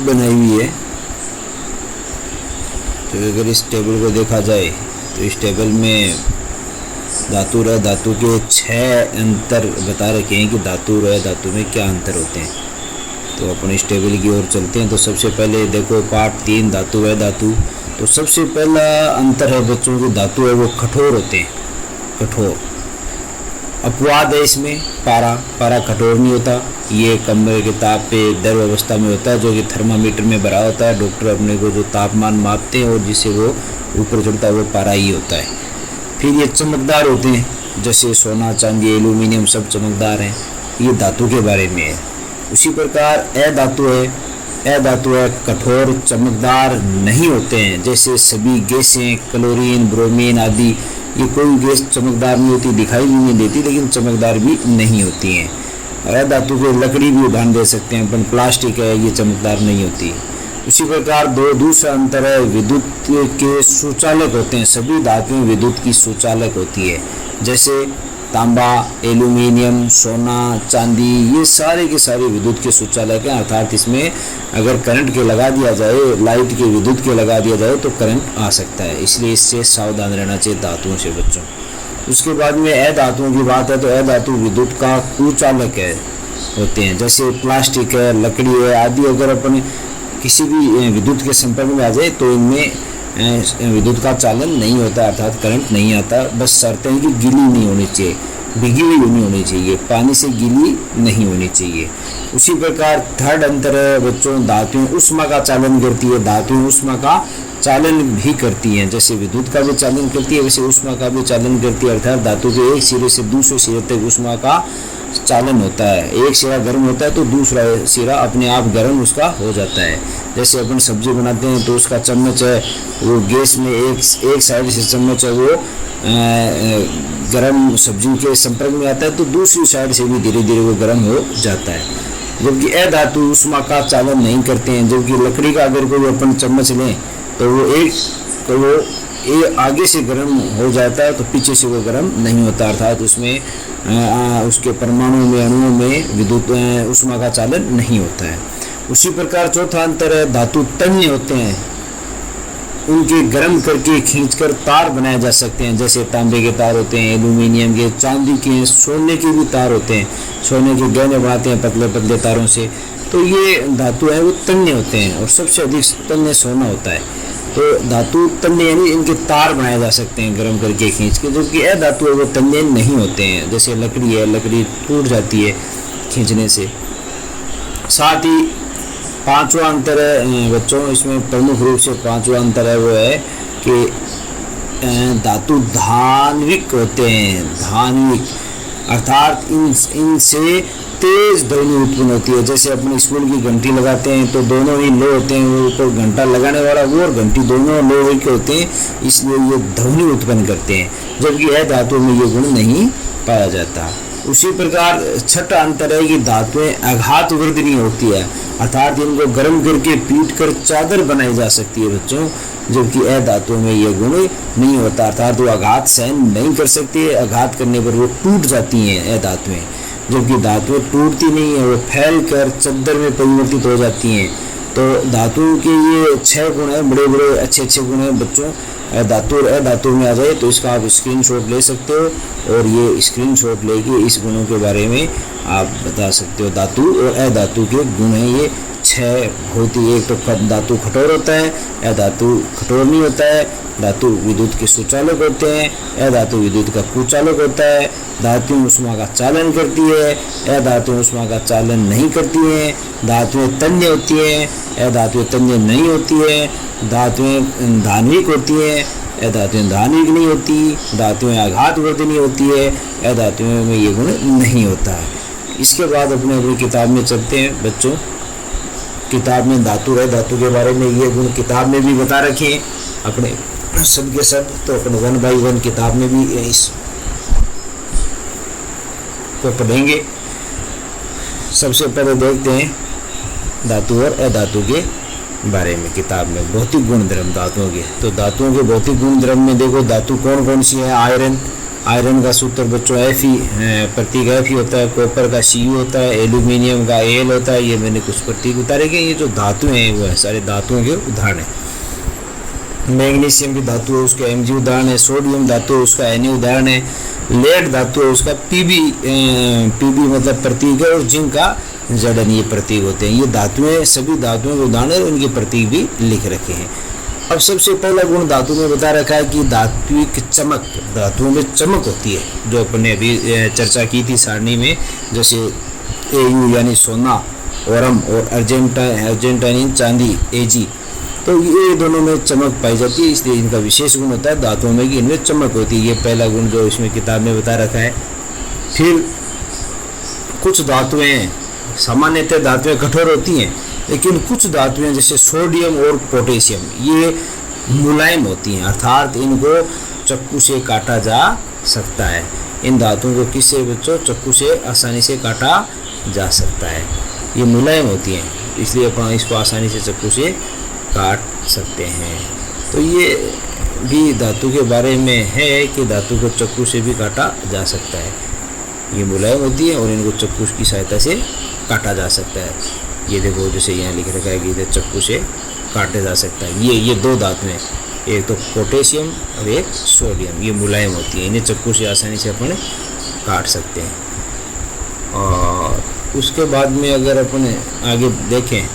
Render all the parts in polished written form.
बनाई हुई है। तो अगर इस टेबल को देखा जाए तो इस टेबल में धातु और धातु के 6 अंतर बता रखे हैं कि धातु और धातु में क्या अंतर होते हैं। तो अपन इस टेबल की ओर चलते हैं। तो सबसे पहले देखो पार्ट 3 धातु व धातु। तो सबसे पहला अंतर है बच्चों की धातु है वो कठोर होते हैं, कठोर। अपवाद है इसमें, पारा कठोर नहीं होता। ये कमरे के ताप पे द्रव अवस्था में होता है, जो कि थर्मामीटर में भरा होता है। डॉक्टर अपने को जो तापमान मापते हैं और जिससे वो ऊपर चढ़ता है वो पारा ही होता है। फिर ये चमकदार होते हैं, जैसे सोना चांदी एल्यूमिनियम सब चमकदार हैं। ये धातु के बारे में है। उसी प्रकार अधातु है कठोर चमकदार नहीं होते हैं। जैसे सभी गैसें क्लोरीन ब्रोमीन आदि, ये कोई गैस चमकदार नहीं होती, दिखाई भी नहीं देती लेकिन चमकदार भी नहीं होती हैं। और अधातु को लकड़ी भी उदाहरण दे सकते हैं अपन, प्लास्टिक है, ये चमकदार नहीं होती। उसी प्रकार दूसरा अंतर है विद्युत के सुचालक होते हैं। सभी धातुएं विद्युत की सुचालक होती है। जैसे तांबा एल्यूमिनियम सोना चांदी, ये सारे के सारे विद्युत के सुचालक हैं। अर्थात इसमें अगर करंट के लगा दिया जाए, लाइट के विद्युत के लगा दिया जाए तो करंट आ सकता है। इसलिए इससे सावधान रहना चाहिए धातुओं से बच्चों। उसके बाद में अधातुओं की बात है तो अधातु विद्युत का कुचालक है होते हैं। जैसे प्लास्टिक है लकड़ी है आदि, अगर अपन किसी भी विद्युत के संपर्क में आ जाए तो इनमें विद्युत का चालन नहीं होता, अर्थात करंट नहीं आता। बस शर्त है कि गीली नहीं होनी चाहिए, भीगी हुई नहीं होनी चाहिए, पानी से गीली नहीं होनी चाहिए। उसी प्रकार थर्ड अंतर है बच्चों, धातुएं उष्मा का चालन करती है। धातुएं उष्मा का चालन भी करती हैं। जैसे विद्युत का भी चालन करती है वैसे उष्मा का भी चालन करती है। अर्थात धातु के एक सिरे से दूसरे सिरे तक उष्मा का चालन होता है। एक सिरा गर्म होता है तो दूसरा सिरा अपने आप गर्म उसका हो जाता है। जैसे अपन सब्जी बनाते हैं तो उसका चम्मच है वो गैस में एक साइड से चम्मच है वो गर्म सब्जी के संपर्क में आता है तो दूसरी साइड से भी धीरे धीरे वो गर्म हो जाता है। जबकि अधातु उष्मा का चालन नहीं करते हैं। जबकि लकड़ी का अगर कोई अपन चम्मच लें तो वो आगे से गर्म हो जाता है तो पीछे से वो गर्म नहीं होता। अर्थात उसमें उसके परमाणु में अणुओं में विद्युत उष्मा का चालन नहीं होता है। उसी प्रकार चौथा अंतर है धातु तन्य होते हैं। उनके गर्म करके खींचकर तार बनाए जा सकते हैं। जैसे तांबे के तार होते हैं, एल्यूमिनियम के, चांदी के, सोने के भी तार होते हैं। सोने के गहने बनाते हैं पतले पतले तारों से। तो ये धातु है वो तन्य होते हैं और सबसे अधिक तन्य सोना होता है। तो धातु तन्य यानी इनके तार बनाए जा सकते हैं गर्म करके खींच के। जबकि अधातु है वो तन्य नहीं होते हैं। जैसे लकड़ी है, लकड़ी टूट जाती है खींचने से। साथ ही पांचवा अंतर है बच्चों, इसमें प्रमुख रूप से पांचवा अंतर है वो है कि धातु धान्विक होते हैं। धान्विक अर्थात इनसे तेज ध्वनि उत्पन्न होती है। जैसे अपने स्कूल की घंटी लगाते हैं तो दोनों ही लो होते हैं, वो ऊपर घंटा लगाने वाला वो और घंटी दोनों लो के होते हैं, इसलिए ये ध्वनि उत्पन्न करते हैं। जबकि अधातु में ये गुण नहीं पाया जाता। उसी प्रकार छठा अंतर है कि धातुएं आघात वर्धनीय होती है। अर्थात इनको गर्म करके पीट कर चादर बनाई जा सकती है बच्चों। जबकि अधातुओं में यह गुण नहीं होता। अर्थात वो आघात सहन नहीं कर सकती है, आघात करने पर वो टूट जाती हैं अधातुएं। जबकि धातुएं टूटती नहीं है, वो फैल कर चद्दर में परिवर्तित हो जाती हैं। तो धातुओं के ये 6 गुण हैं, बड़े बड़े अच्छे गुण हैं बच्चों। धातु और अधातु में आ जाए तो इसका आप स्क्रीनशॉट ले सकते हो और ये स्क्रीनशॉट लेके इस गुणों के बारे में आप बता सकते हो। धातु और अधातु के गुण हैं ये 6 बहुत ही। एक तो धातु कठोर होता है, अधातु कठोर नहीं होता है। धातु विद्युत के सुचालक होते हैं, अधातु विद्युत का कुचालक होता है। धातु उष्मा का चालन करती है, अधातु उष्मा का चालन नहीं करती हैं। धातुएं तन्य होती हैं, अधातुएं तन्य नहीं होती है। धातुएं धान्विक होती हैं, अधातुएं धान्विक नहीं होती। धातुएं आघात वर्धनीय होती है, अधातुओं में ये गुण नहीं होता है। इसके बाद अपनी किताब में चलते हैं बच्चों। किताब में धातु है धातु के बारे में ये गुण किताब में भी बता रखे हैं अपने सब के सब। तो अपन 1 बाय 1 किताब में भी इस को पढ़ेंगे। सबसे पहले देखते हैं धातु और अधातु के बारे में किताब में। भौतिक गुण धर्म धातुओं के। तो धातुओं के भौतिक गुण धर्म में देखो धातु कौन कौन सी है। आयरन आयरन का सूत्र बच्चों Fe प्रतीक Fe होता है, कॉपर का Cu होता है, एल्यूमिनियम का Al होता है। ये मैंने कुछ प्रतीक उतारे गए। ये जो धातु हैं वो है सारे धातुओं के उदाहरण है। मैग्नीशियम की धातु है उसका Mg उदाहरण है, सोडियम धातु है उसका Na उदाहरण है, लेड धातु है उसका Pb मतलब प्रतीक है, और जिंक का Zn ये प्रतीक होते हैं। ये धातुएं सभी धातुओं के उदाहरण और उनके प्रतीक भी लिख रखे हैं। अब सबसे पहला गुण धातु में बता रखा है कि धात्विक चमक, धातुओं में चमक होती है, जो अपने अभी चर्चा की थी सारणी में, जैसे Au यानी सोना, ओरम और अर्जेंटाइन चांदी Ag, तो ये दोनों में चमक पाई जाती है, इसलिए इनका विशेष गुण होता है धातुओं में कि इनमें चमक होती है। ये पहला गुण जो इसमें किताब में बता रखा है। फिर कुछ धातुएं, सामान्यतः धातुएं कठोर होती हैं, लेकिन कुछ धातुएं जैसे सोडियम और पोटेशियम ये मुलायम होती हैं, अर्थात इनको चाकू से काटा जा सकता है। इन धातुओं को किससे बच्चों? चाकू से आसानी से काटा जा सकता है। ये मुलायम होती हैं, इसलिए अपन इसको आसानी से चाकू से काट सकते हैं। तो ये भी धातु के बारे में है कि धातु को चाकू से भी काटा जा सकता है। ये मुलायम होती है और इनको चाकू की सहायता से काटा जा सकता है। ये देखो जैसे यहाँ लिख रखा है कि इधर चाकू से काटा जा सकता है। ये दो धातुएं, एक तो पोटेशियम और एक सोडियम, ये मुलायम होती है, इन्हें चाकू से आसानी से अपन काट सकते हैं। और उसके बाद में अगर अपन आगे देखें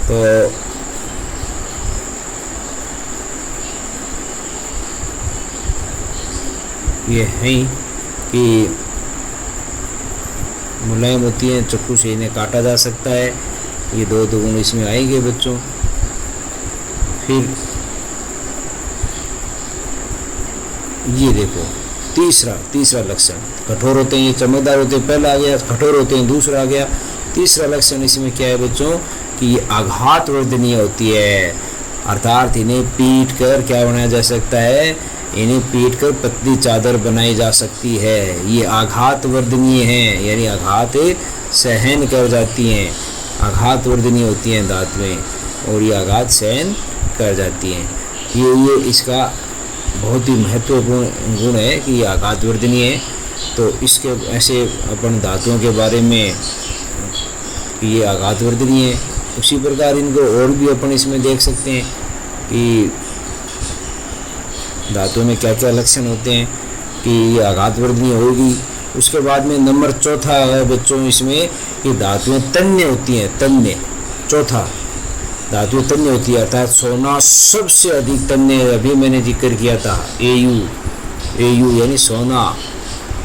तो ये है कि मुलायम होती हैं, चाकू से इन्हें काटा जा सकता है। ये दो गुण इसमें आएंगे बच्चों। फिर ये देखो तीसरा लक्षण, कठोर होते हैं, ये चमकदार होते हैं, पहला आ गया, कठोर होते हैं दूसरा आ गया। तीसरा लक्षण इसमें क्या है बच्चों कि ये आघात वर्धनीय होती है, अर्थात इन्हें पीट कर क्या बनाया जा सकता है? इन्हें पीट कर पतली चादर बनाई जा सकती है। ये आघात वर्धनीय हैं, यानी आघात सहन कर जाती हैं, आघात वर्धनीय होती हैं धातुएं, और ये आघात सहन कर जाती हैं। ये इसका बहुत ही महत्वपूर्ण गुण है कि ये आघात वर्धनीय है। तो इसके ऐसे अपन धातुओं के बारे में कि ये आघात वर्धनीय है। उसी प्रकार इनको और भी अपन इसमें देख सकते हैं कि धातुओं में क्या क्या लक्षण होते हैं कि ये आघात वर्धनीय होगी। उसके बाद में नंबर चौथा है बच्चों इसमें कि धातुएं तन्य होती हैं, तन्य। चौथा, धातुएं तन्य होती है, अर्थात सोना सबसे अधिक तन्य, अभी मैंने जिक्र किया था Au यानी सोना,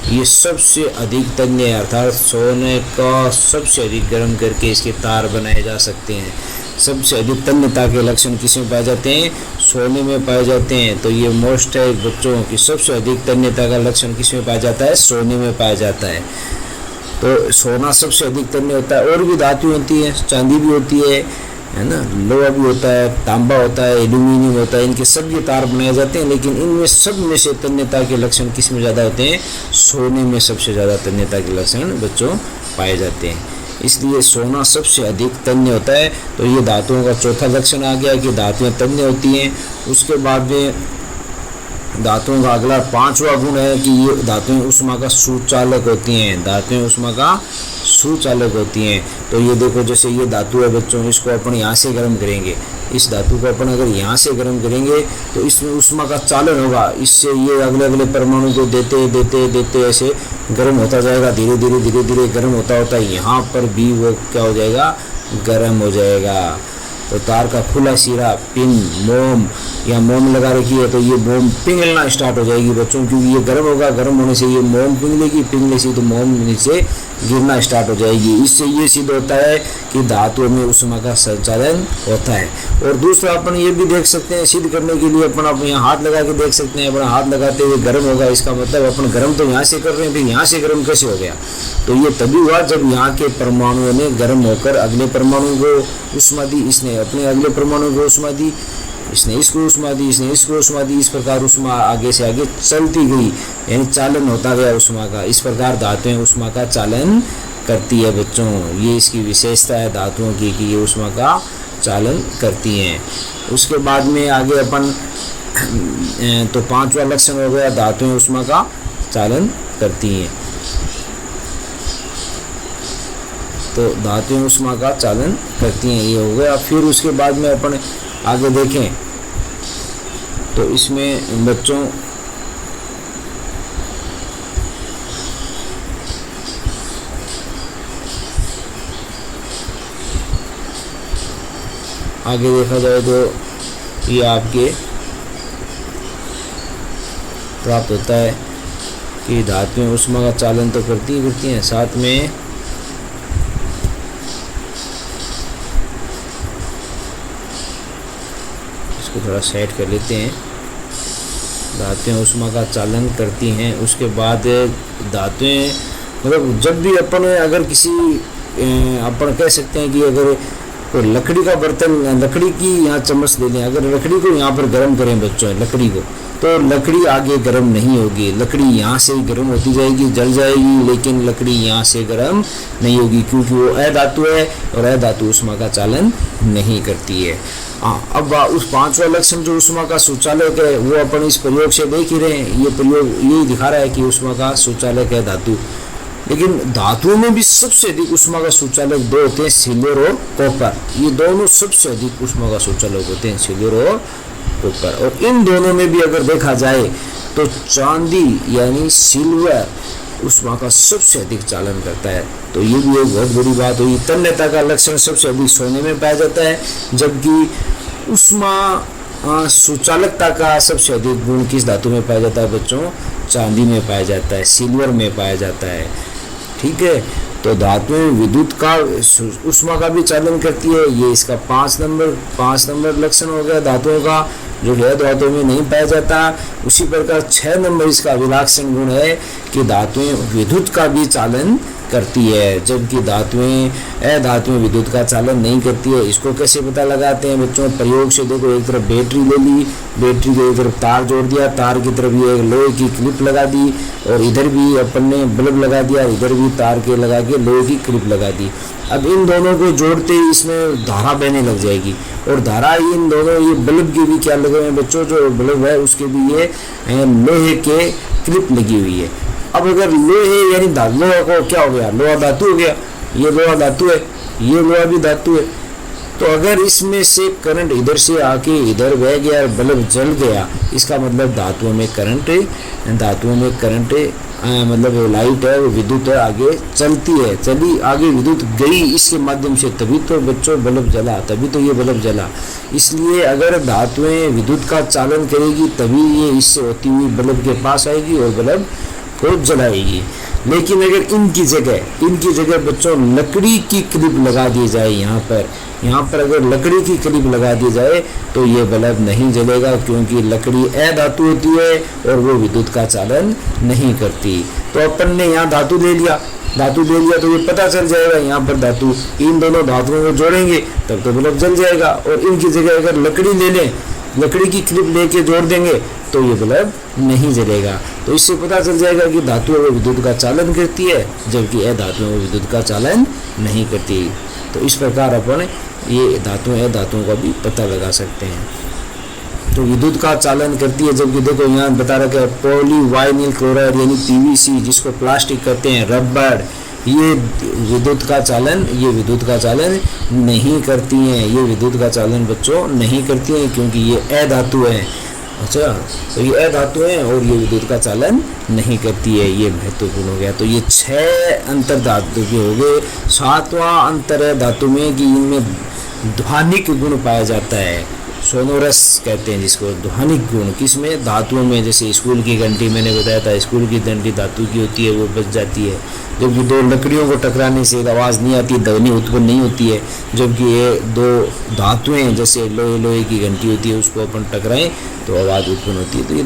ये सबसे अधिक तन्य है, अर्थात सोने का सबसे अधिक गर्म करके इसके तार बनाए जा सकते हैं। सबसे अधिक तन्यता के लक्षण किसमें पाए जाते हैं? सोने में पाए जाते हैं। तो ये मोस्ट है बच्चों की सबसे अधिक तन्यता का लक्षण किसमें पाया जाता है? सोने में पाया जाता है। तो सोना सबसे अधिक तन्य होता है। और भी धातु होती है, चांदी भी होती है ना, लोहा भी होता है, तांबा होता है, एल्यूमिनियम होता है, इनके सब ये तार बनाए जाते हैं। लेकिन इनमें सब में से तन्यता के लक्षण किस में ज़्यादा होते हैं? सोने में सबसे ज़्यादा तन्यता के लक्षण बच्चों पाए जाते हैं, इसलिए सोना सबसे अधिक तन्य होता है। तो ये धातुओं का चौथा लक्षण आ गया कि धातुएं तन्य होती हैं। उसके बाद में धातुओं का अगला पांचवा गुण है कि ये धातुएं उष्मा का सुचालक होती हैं, धातुएं उष्मा का सुचालक होती हैं। तो ये देखो जैसे ये धातु है बच्चों, इसको अपन यहाँ से गर्म करेंगे, इस धातु को अपन अगर यहाँ से गर्म करेंगे तो इसमें उष्मा का चालन होगा, इससे ये अगले अगले परमाणु को देते देते देते ऐसे गर्म होता जाएगा, धीरे धीरे गर्म होता होता यहाँ पर भी वो क्या हो जाएगा? गर्म हो जाएगा। तो तार का खुला सिरा, पिन, मोम या मोम लगा रखी है तो ये मोम पिघलना स्टार्ट हो जाएगी बच्चों, क्योंकि ये गर्म होगा, गर्म होने से ये मोम पिघलेगी, पिघलने से तो मोम नीचे गिरना स्टार्ट हो जाएगी। इससे ये सिद्ध होता है कि धातुओं में उष्मा का संचालन होता है। और दूसरा अपन ये भी देख सकते हैं, सिद्ध करने के लिए अपन यहाँ हाथ लगा के देख सकते हैं। अपना हाथ लगाते हुए गर्म होगा, इसका मतलब अपन गर्म तो यहाँ से कर रहे हैं, फिर यहाँ से गर्म कैसे हो गया? तो ये तभी हुआ जब यहाँ के परमाणुओं ने गर्म होकर अगले परमाणु को उष्मा दी, इसने अपने अगले परमाणु को उष्मा दी, इसने इसको उष्मा दी, इसने इसको उष्मा दी। इस प्रकार उष्मा आगे से आगे चलती गई, यानी चालन होता गया उष्मा का। इस प्रकार धातुएं उष्मा का चालन करती है बच्चों। ये इसकी विशेषता है धातुओं की कि ये उष्मा का चालन करती हैं। उसके बाद में आगे अपन तो पांचवा लक्षण हो गया धातुएं उष्मा का चालन करती हैं। तो धातुएं उष्मा का चालन करती हैं, ये हो गया। फिर उसके बाद में अपन आगे देखें तो इसमें बच्चों आगे देखा जाए तो ये आपके प्राप्त होता है कि धातुएं उष्मा का चालन तो करती हैं, साथ में इसको थोड़ा सेट कर लेते हैं। धातुएं उष्मा का चालन करती हैं। उसके बाद धातुएं मतलब जब भी अपन अगर किसी अपन कह सकते हैं कि अगर कोई लकड़ी का बर्तन, लकड़ी की यहाँ चम्मच ले लें, अगर लकड़ी को यहाँ पर गर्म करें बच्चों, लकड़ी को, तो लकड़ी आगे गर्म नहीं होगी, लकड़ी यहाँ से गर्म होती जाएगी, जल जाएगी, लेकिन लकड़ी यहाँ से गर्म नहीं होगी क्योंकि वो अधातु है और अधातु उष्मा का चालन नहीं करती है। हाँ, अब उस पांचवा लक्षण जो उष्मा का सुचालक है वो अपन इस प्रयोग से देख ही रहे हैं। ये प्रयोग यही दिखा रहा है कि उष्मा का सुचालक है धातु। लेकिन धातुओं में भी सबसे अधिक उष्मा का सुचालक दो होते हैं, सिल्वर और कॉपर। ये दोनों सबसे अधिक उष्मा का सुचालक होते हैं, सिल्वर और कॉपर। और इन दोनों में भी अगर देखा जाए तो चांदी यानी सिल्वर उष्मा का सबसे अधिक चालन करता है। तो ये भी एक बहुत बड़ी बात हुई। तन्यता का लक्षण सबसे अधिक सोने में पाया जाता है, जबकि उष्मा सुचालकता का सबसे अधिक गुण किस धातु में पाया जाता है बच्चों? चांदी में पाया जाता है, सिल्वर में पाया जाता है। ठीक है, तो धातुएं विद्युत का उष्मा का भी चालन करती है। ये इसका 5 नंबर लक्षण हो गया धातुओं का, जो है धातुओं में नहीं पाया जाता। उसी प्रकार 6 नंबर इसका अभिलाक्षण गुण है कि धातुएं विद्युत का भी चालन करती है, जबकि धातुएं अधातुएं विद्युत का चालन नहीं करती है। इसको कैसे पता लगाते हैं बच्चों? प्रयोग से देखो, एक तरफ बैटरी ले ली, बैटरी के एक तरफ तार जोड़ दिया, तार की तरफ ये एक लोहे की क्लिप लगा दी, और इधर भी अपन ने बल्ब लगा दिया, इधर भी तार के लगा के लोहे की क्लिप लगा दी। अब इन दोनों को जोड़ते ही इसमें धारा बहने लग जाएगी, और धारा इन दोनों ये बल्ब की भी क्या लगे हुए हैं बच्चों? जो बल्ब है उसके भी ये लोहे के क्लिप लगी हुई है। अब अगर लोहे यानी लोहा को क्या हो गया? लोहा धातु हो गया, ये लोहा धातु है, ये लोहा भी धातु है। तो अगर इसमें से करंट इधर से आके इधर बह गया, बल्ब जल गया, इसका मतलब धातुओं में करंट मतलब लाइट है वो विद्युत है, आगे चलती है, चली आगे विद्युत गई इसके माध्यम से, तभी तो बच्चों बल्ब जला, तभी तो ये बल्ब जला। इसलिए अगर धातुएं विद्युत का चालन करेगी तभी ये इससे होती हुई बल्ब के पास आएगी और बल्ब को जलाएगी। लेकिन अगर इनकी जगह बच्चों लकड़ी की क्लिप लगा दी जाए, यहाँ पर अगर लकड़ी की क्लिप लगा दी जाए तो ये बल्ब नहीं जलेगा, क्योंकि लकड़ी अधातु होती है और वो विद्युत का चालन नहीं करती। तो अपन ने यहाँ धातु ले लिया तो ये पता चल जाएगा यहाँ पर धातु, इन दोनों धातुओं को जोड़ेंगे तब तो बल्ब जल जाएगा। और इनकी जगह अगर लकड़ी ले लें, लकड़ी की क्लिप लेके जोड़ देंगे तो ये बल्ब नहीं जलेगा। तो इससे पता चल जाएगा कि धातु वो विद्युत का चालन करती है, जबकि अधातु वो विद्युत का चालन नहीं करती। तो इस प्रकार अपन ये धातुओं का भी पता लगा सकते हैं। तो विद्युत का चालन करती है, जबकि देखो यहाँ बता रखा है पॉलीवाइनिल क्लोराइड यानी पीवीसी, जिसको प्लास्टिक कहते हैं, रबड़, ये विद्युत का चालन नहीं करती हैं। ये विद्युत का चालन बच्चों नहीं करती हैं क्योंकि ये अधातु है। अच्छा, तो ये अधातु है और ये विद्युत का चालन नहीं करती है, ये महत्वपूर्ण हो गया। तो ये 6 अंतर धातु के हो गए। 7वां अंतर है धातु में कि इनमें ध्वनिक गुण पाया जाता है, सोनोरस कहते हैं जिसको, ध्वनिक गुण किसमें? धातुओं में। जैसे स्कूल की घंटी मैंने बताया था, स्कूल की घंटी धातु की होती है, वो बज जाती है, जबकि 2 लकड़ियों को टकराने से आवाज़ नहीं आती, ध्वनि उत्पन्न नहीं होती है। जबकि ये 2 धातुएं जैसे लोहे की घंटी होती है, उसको अपन टकराएं तो आवाज़ उत्पन्न होती है। तो ये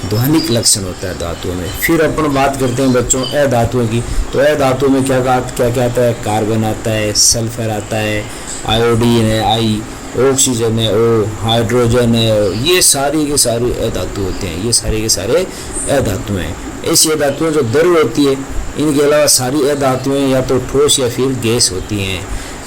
ध्वनिक लक्षण होता है धातुओं में। फिर अपन बात करते हैं बच्चों अधातुओं की। तो अधातुओं में क्या आता है? कार्बन आता है, सल्फर आता है, आयोडीन है, आई, ऑक्सीजन है, ओ, हाइड्रोजन है, ये सारी के सारे अधातु होते हैं। ये सारे के सारे अधातु हैं। ऐसी अधातुएं जो द्रव होती है, इनके अलावा सारी अधातुएं या तो ठोस या फिर गैस होती हैं,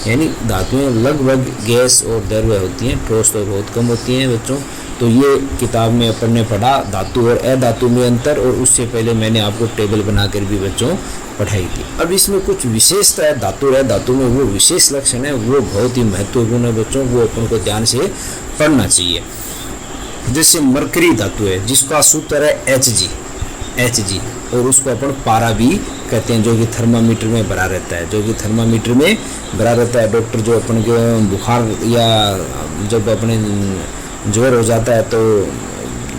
यानी धातुएं लगभग गैस और द्रव्य होती हैं, ठोस तो बहुत कम होती हैं बच्चों। तो ये किताब में अपन ने पढ़ा धातु और अधातु में अंतर, और उससे पहले मैंने आपको टेबल बनाकर भी बच्चों पढ़ाई थी। अब इसमें कुछ विशेषता है धातु और अधातु में, वो विशेष लक्षण है, वो बहुत ही महत्वपूर्ण है बच्चों, वो अपन को ध्यान से पढ़ना चाहिए। जैसे मरकरी धातु है जिसका सूत्र है Hg, और उसको अपन पारा भी कहते हैं, जो कि थर्मामीटर में भरा रहता है, जो कि थर्मामीटर में भरा रहता है। डॉक्टर जो अपन के बुखार या जब अपने ज्वर हो जाता है तो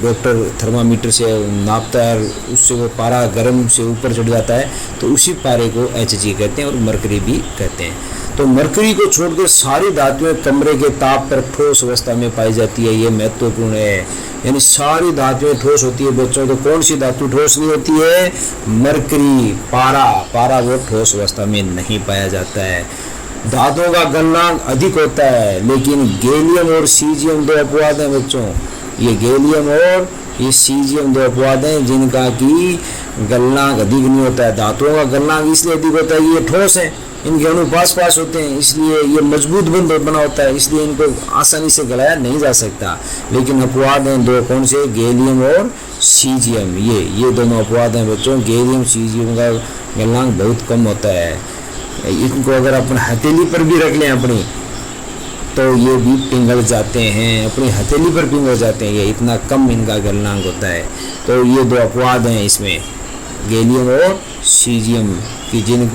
डॉक्टर थर्मामीटर से नापता है, उससे वो पारा गर्म से ऊपर चढ़ जाता है, तो उसी पारे को Hg कहते हैं और मरकरी भी कहते हैं। तो मरकरी को छोड़कर सारी धातुएं कमरे के ताप पर ठोस अवस्था में पाई जाती है, ये महत्वपूर्ण है, यानी सारी धातुएं ठोस होती है बच्चों। तो कौन सी धातु ठोस नहीं होती है? मरकरी। पारा वो ठोस अवस्था में नहीं पाया जाता है। धातुओं का गलनांक अधिक होता है, लेकिन गैलियम और सीजियम दो अपवाद हैं बच्चों। ये गैलियम और ये सीजियम दो अपवाद हैं जिनका की गलनांक अधिक नहीं होता है। धातुओं का गलनांक इसलिए अधिक होता है कि ये ठोस है, इनके अणु पास होते हैं, इसलिए ये मजबूत बंध बना होता है, इसलिए इनको आसानी से गलाया नहीं जा सकता। लेकिन अपवाद हैं दो, कौन से? गैलियम और सीजियम। ये दोनों अपवाद हैं बच्चों। गैलियम सीजियम का गलनांक बहुत कम होता है। इनको अगर अपन हथेली पर भी रख लें अपनी, तो ये भी पिघल जाते हैं, अपनी हथेली पर पिघल जाते हैं, ये इतना कम इनका गलनांक होता है। तो ये दो अपवाद हैं इसमें, गैलियम और सीजियम की, जिन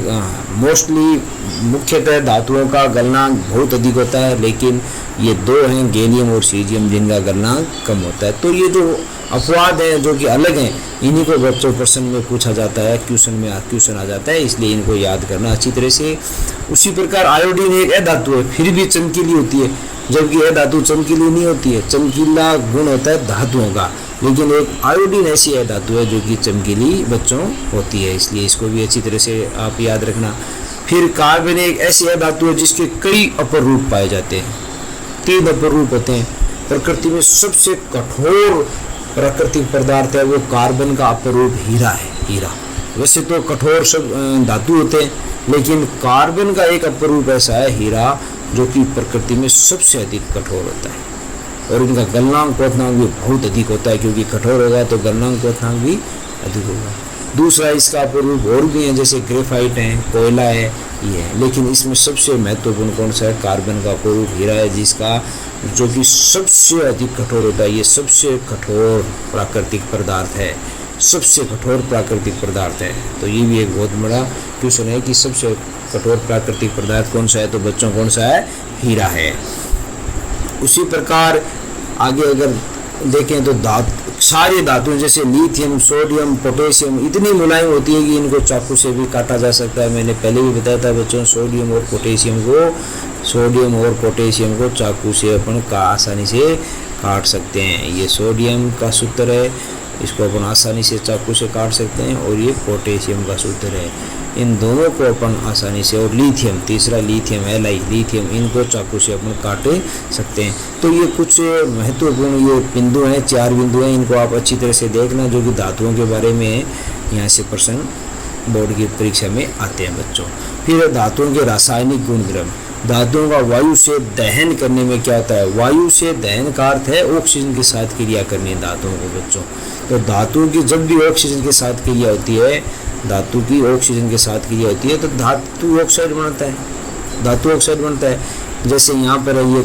मोस्टली मुख्यतः धातुओं का गलनांक बहुत अधिक होता है, लेकिन ये दो हैं गैलियम और सीजियम जिनका गलनांक कम होता है। तो ये जो अपवाद हैं जो कि अलग हैं, इन्हीं को बच्चों प्रश्न में पूछा जाता है, क्वेश्चन आ जाता है, इसलिए इनको याद करना अच्छी तरह से। उसी प्रकार आयोडीन एक अधातु है, फिर भी चमकीली होती है, जबकि अधातु चमकीली नहीं होती है। चमकीला गुण होता है धातुओं का, लेकिन एक आयोडीन ऐसी अधातु है जो कि चमकीली बच्चों होती है, इसलिए इसको भी अच्छी तरह से आप याद रखना। फिर कार्बन एक ऐसी अधातु है जिसके कई अपर रूप पाए जाते हैं, 3 अपर रूप होते हैं। प्रकृति में सबसे कठोर प्राकृतिक पदार्थ है वो कार्बन का अपर रूप हीरा है। हीरा वैसे तो कठोर सब धातु होते हैं, लेकिन कार्बन का एक अपर रूप ऐसा है हीरा, जो कि प्रकृति में सबसे अधिक कठोर होता है, और इनका गलनांक क्वथनांक भी बहुत अधिक होता है, क्योंकि कठोर होगा तो गलनांक क्वथनांक भी अधिक होगा। दूसरा इसका अपर रूप और भी है, जैसे ग्रेफाइट है, कोयला है, ये है। लेकिन इसमें सबसे महत्वपूर्ण कौन सा है? कार्बन का अपर रूप हीरा है, जिसका जो कि सबसे अधिक कठोर होता है। ये सबसे कठोर प्राकृतिक पदार्थ है, सबसे कठोर प्राकृतिक पदार्थ है। तो ये भी एक बहुत बड़ा क्वेश्चन है कि सबसे कठोर प्राकृतिक पदार्थ कौन सा है? तो बच्चों कौन सा है? हीरा है। उसी प्रकार आगे अगर देखें तो सारी धातुएं जैसे लिथियम, सोडियम, पोटेशियम इतनी मुलायम होती है कि इनको चाकू से भी काटा जा सकता है। मैंने पहले भी बताया था बच्चों, सोडियम और पोटेशियम को चाकू से अपन आसानी से काट सकते हैं। ये सोडियम का सूत्र है, इसको अपन आसानी से चाकू से काट सकते हैं, और ये पोटेशियम का सूत्र है, इन दोनों को अपन आसानी से, और लिथियम, तीसरा लिथियम, लिथियम, इनको चाकू से अपन काट सकते हैं। तो ये कुछ महत्वपूर्ण ये बिंदु हैं, 4 बिंदु हैं, इनको आप अच्छी तरह से देखना, जो कि धातुओं के बारे में यहाँ से प्रश्न बोर्ड की परीक्षा में आते हैं बच्चों। फिर धातुओं के रासायनिक गुणधर्म। धातुओं का वायु से दहन करने में क्या होता है? वायु से दहन का अर्थ है ऑक्सीजन के साथ क्रिया करनी है धातुओं को बच्चों। तो धातुओं की जब भी ऑक्सीजन के साथ क्रिया होती है, धातु की ऑक्सीजन के साथ क्रिया होती है, तो धातु ऑक्साइड बनता है, धातु ऑक्साइड बनता है। जैसे यहाँ पर है ये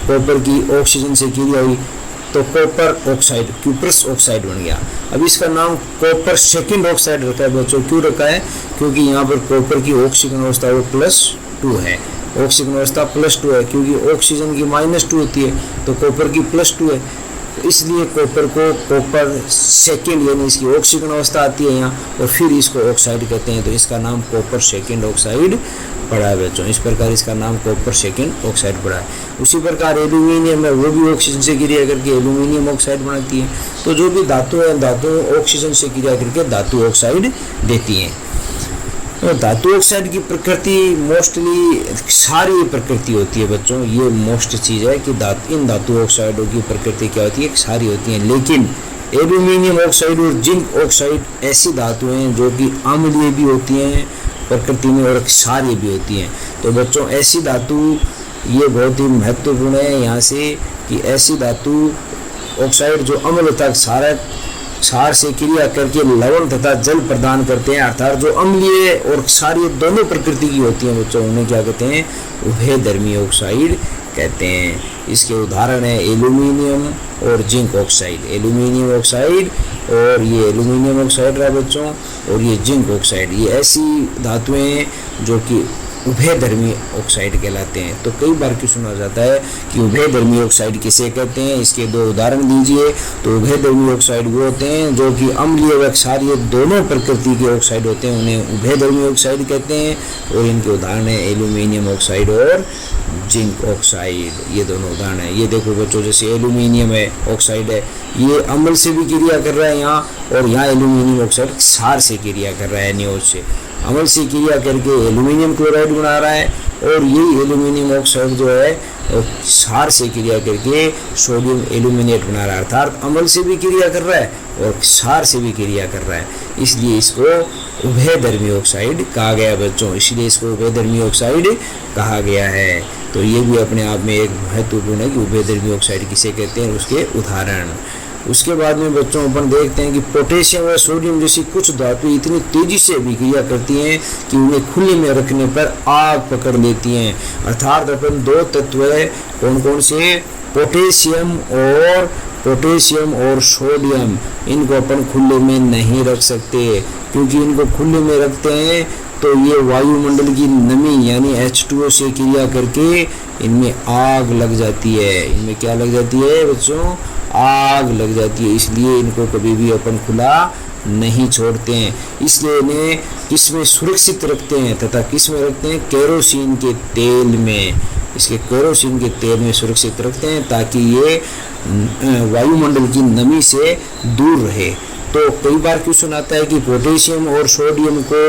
कॉपर की ऑक्सीजन से क्रिया हुई तो कॉपर ऑक्साइड, क्यूप्रस ऑक्साइड बन गया। अब इसका नाम कॉपर सेकंड ऑक्साइड रखा है बच्चों। क्यों रखा है? क्योंकि यहाँ पर कॉपर की ऑक्सीजन अवस्था वो +2 है, ऑक्सीजन अवस्था +2 है, क्योंकि ऑक्सीजन की -2 होती है, तो कॉपर की +2 है, इसलिए कॉपर को कॉपर सेकंड, यानी इसकी ऑक्सीजन अवस्था आती है यहाँ, और फिर इसको ऑक्साइड कहते हैं, तो इसका नाम कॉपर सेकंड ऑक्साइड पड़ा है बच्चों। इस प्रकार इसका नाम कॉपर सेकंड ऑक्साइड पड़ा है। उसी प्रकार एल्यूमिनियम है, वो भी ऑक्सीजन से क्रिया करके एल्यूमिनियम ऑक्साइड बनाती है। तो जो भी धातु है, धातु ऑक्सीजन से क्रिया करके धातु ऑक्साइड देती हैं। तो धातु ऑक्साइड की प्रकृति मोस्टली सारी प्रकृति होती है बच्चों, ये मोस्ट चीज़ है कि इन धातु ऑक्साइडों की प्रकृति क्या होती है? सारी होती है, लेकिन एल्यूमिनियम ऑक्साइड और जिंक ऑक्साइड ऐसी धातुएं हैं जो कि अम्लीय भी होती हैं प्रकृति में और क्षारीय भी होती हैं। तो बच्चों ऐसी धातु ये बहुत ही महत्वपूर्ण है यहाँ से कि ऐसी धातु ऑक्साइड जो अम्ल तथा क्षार से क्रिया करके लवण तथा जल प्रदान करते हैं, अर्थात जो अम्लीय और क्षारीय दोनों प्रकृति की होती हैं बच्चों, उन्हें क्या कहते हैं? उभयधर्मी ऑक्साइड कहते हैं। इसके उदाहरण है एल्यूमिनियम और जिंक ऑक्साइड। एल्यूमिनियम ऑक्साइड और ये एल्यूमिनियम ऑक्साइड रहा बच्चों, और ये जिंक ऑक्साइड, ये ऐसी धातुएं हैं जो कि उभयधर्मी ऑक्साइड कहलाते हैं। तो कई बार क्यों सुना जाता है कि उभयधर्मी ऑक्साइड किसे कहते हैं? इसके दो उदाहरण दीजिए। तो उभयधर्मी ऑक्साइड वो होते हैं जो कि अम्लीय व क्षारीय दोनों प्रकृति के ऑक्साइड होते हैं, उन्हें उभयधर्मी ऑक्साइड कहते हैं। और इनके उदाहरण है एल्यूमिनियम ऑक्साइड और जिंक ऑक्साइड, ये दोनों उदाहरण है। ये देखो बच्चों, जैसे एल्यूमिनियम है ऑक्साइड है, ये अम्ल से भी क्रिया कर रहा है यहाँ, और यहाँ एल्यूमिनियम ऑक्साइड क्षार से क्रिया कर रहा है, नियोज से। अम्ल से क्रिया करके एल्यूमिनियम क्लोराइड बना रहा है, और यही एल्यूमिनियम ऑक्साइड जो है क्षार से क्रिया करके सोडियम एल्यूमिनेट बना रहा है, अर्थात अम्ल से भी क्रिया कर रहा है और क्षार से भी क्रिया कर रहा है। इसलिए इसको उभयधर्मी ऑक्साइड कहा गया बच्चों, इसलिए इसको उभयधर्मी ऑक्साइड कहा गया है। तो ये भी अपने आप में एक महत्वपूर्ण है कि उभयधर्मी ऑक्साइड किसे कहते हैं, उसके उदाहरण। उसके बाद में बच्चों अपन देखते हैं कि पोटेशियम व सोडियम जैसी कुछ धातु इतनी तेजी से अभिक्रिया करती हैं कि उन्हें खुले में रखने पर आग पकड़ लेती हैं। अर्थात अपन दो तत्व कौन कौन से? पोटेशियम और सोडियम, इनको अपन खुले में नहीं रख सकते, क्योंकि इनको खुले में रखते हैं तो ये वायुमंडल की नमी यानी H2O से क्रिया करके इनमें आग लग जाती है। इनमें क्या लग जाती है बच्चों? आग लग जाती है। इसलिए इनको कभी भी अपन खुला नहीं छोड़ते हैं। इसलिए इन्हें किस में सुरक्षित रखते हैं तथा किस में रखते हैं? केरोसिन के तेल में। इसके केरोसिन के तेल में सुरक्षित रखते हैं ताकि ये वायुमंडल की नमी से दूर रहे। तो कई बार क्यों सुनाता है कि पोटेशियम और सोडियम को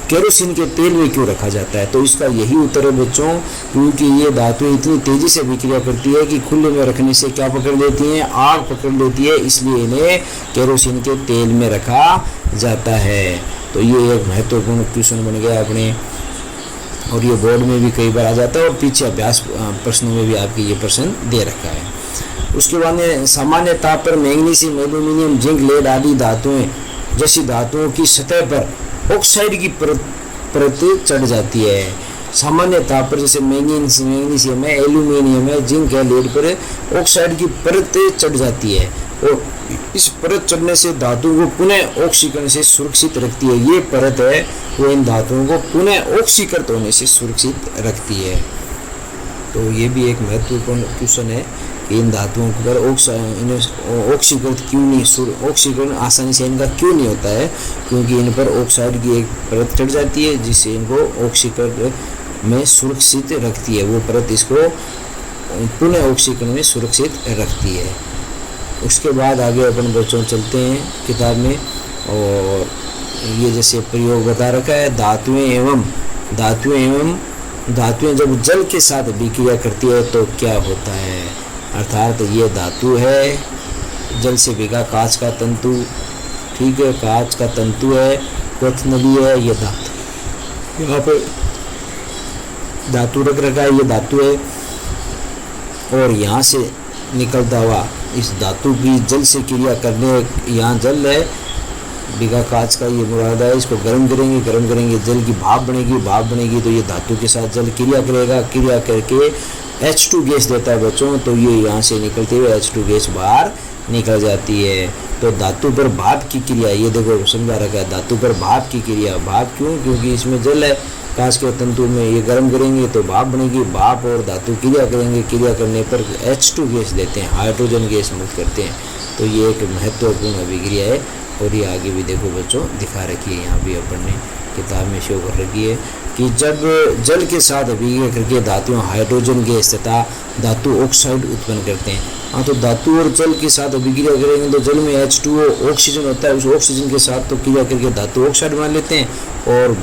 केरोसिन के तेल में क्यों रखा जाता है? तो इसका यही उत्तर है बच्चों, क्योंकि ये धातुएं इतनी तेजी से विक्रिया करती है कि खुले में रखने से क्या पकड़ लेती हैं? आग पकड़ लेती है। इसलिए इन्हें केरोसिन के तेल में रखा जाता है। तो ये एक महत्वपूर्ण क्वेश्चन बन गया अपने, और ये बोर्ड में भी कई बार आ जाता है और पीछे अभ्यास प्रश्नों में भी आपके ये प्रश्न दे रखा है। उसके बाद में सामान्य ताप पर मैग्नीशियम, एल्यूमिनियम, जिंक, लेड आदि धातुएं जैसी धातुओं की सतह पर ऑक्साइड की परत चढ़ जाती है। सामान्य ताप पर जैसे मैग्नीशियम है, एल्यूमिनियम है, जिंक है, लेड पर ऑक्साइड की परत चढ़ जाती है, और इस परत चढ़ने से धातु को पुनः ऑक्सीकरण से सुरक्षित रखती है। ये परत है वो इन धातुओं को पुनः ऑक्सीकृत होने से सुरक्षित रखती है। तो ये भी एक महत्वपूर्ण क्वेश्चन है कि इन धातुओं पर ऑक्सीकृत क्यों नहीं, ऑक्सीकरण आसानी से इनका क्यों नहीं होता है? क्योंकि इन पर ऑक्साइड की एक परत चढ़ जाती है जिससे इनको ऑक्सीकरण में सुरक्षित रखती है। वो परत इसको पुनः ऑक्सीकरण में सुरक्षित रखती है। उसके बाद आगे अपन बच्चों चलते हैं किताब में, और ये जैसे प्रयोग बता रखा है, धातुएं जब जल के साथ विक्रिया करती है तो क्या होता है? अर्थात ये धातु है, जल से भीगा कांच का तंतु, ठीक है, कांच का तंतु है, क्वथनली है, ये धातु, यहाँ पर धातु रख रखा है, ये धातु है, और यहाँ से निकलता हुआ इस धातु की जल से क्रिया करने, यहाँ जल है, भीगा कांच का ये मुराद है, इसको गर्म करेंगे, जल की भाप बनेगी तो ये धातु के साथ जल क्रिया करेगा, क्रिया करके H2 गैस देता है बच्चों, तो ये यहाँ से निकलते हुए H2 गैस बाहर निकल जाती है। तो धातु पर भाप की क्रिया, ये देखो समझा रखा है, धातु पर भाप की क्रिया। भाप क्यों? क्योंकि इसमें जल है, कांच के तंतु में, ये गर्म करेंगे तो भाप बनेगी, भाप और धातु क्रिया करेंगे, क्रिया करने पर H2 गैस देते हैं, हाइड्रोजन गैस मुक्त करते हैं। तो ये एक महत्वपूर्ण अभिक्रिया है, और ये आगे भी देखो बच्चों दिखा रखी है, यहाँ भी अपन ने किताब में शो कर रखी है कि जब जल के साथ अभिक्रिया करके धातुओं हाइड्रोजन गैस तथा धातु ऑक्साइड उत्पन्न करते हैं। हाँ, तो धातु और जल के साथ अभिक्रिया करेंगे तो जल में H2O ऑक्सीजन होता है, उस ऑक्सीजन के साथ तो क्रिया करके धातु ऑक्साइड बना लेते हैं, और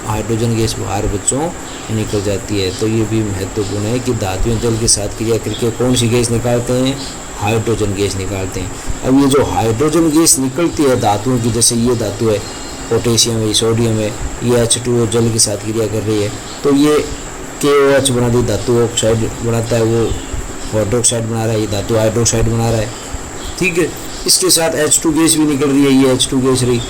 हाइड्रोजन गैस बाहर बच्चों निकल जाती है। तो ये भी महत्वपूर्ण है कि धातुएं जल के साथ क्रिया करके कौन सी गैस निकालते हैं? हाइड्रोजन गैस निकालते हैं। अब ये जो हाइड्रोजन गैस निकलती है धातुओं की, जैसे ये धातु है पोटेशियम है, सोडियम है, ये H2O जल के साथ क्रिया कर रही है, तो ये KOH बना दी, धातु ऑक्साइड बनाता है, वो हाइड्रोक्साइड बना रहा है, ये धातु हाइड्रोक्साइड बना रहा है, ठीक है। इसके साथ H2 गैस भी निकल रही है, ये H2 गैस रही,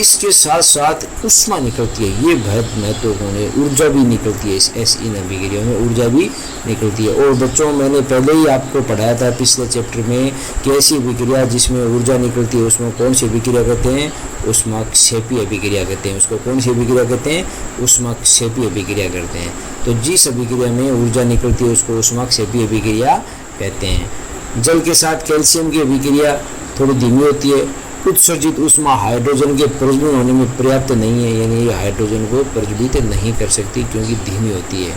इसके साथ साथ ऊष्मा निकलती है, ये बहुत महत्वपूर्ण है, ऊर्जा भी निकलती है, इस SN अभिक्रिया में ऊर्जा भी निकलती है। और बच्चों मैंने पहले ही आपको पढ़ाया था पिछले चैप्टर में कि ऐसी अभिक्रिया जिसमें ऊर्जा निकलती है उसमें कौन सी अभिक्रिया कहते हैं, ऊष्माक्षेपी अभिक्रिया कहते हैं। उसको कौन सी अभिक्रिया कहते हैं, ऊष्माक्षेपी अभिक्रिया करते हैं। तो जिस अभिक्रिया में ऊर्जा निकलती है उसको ऊष्माक्षेपी अभिक्रिया कहते हैं। जल के साथ कैल्शियम की अभिक्रिया थोड़ी धीमी होती है, उत्सर्जित ऊष्मा हाइड्रोजन के प्रज्वलन होने में पर्याप्त नहीं है, यानी ये हाइड्रोजन को प्रज्वलित नहीं कर सकती क्योंकि धीमी होती है।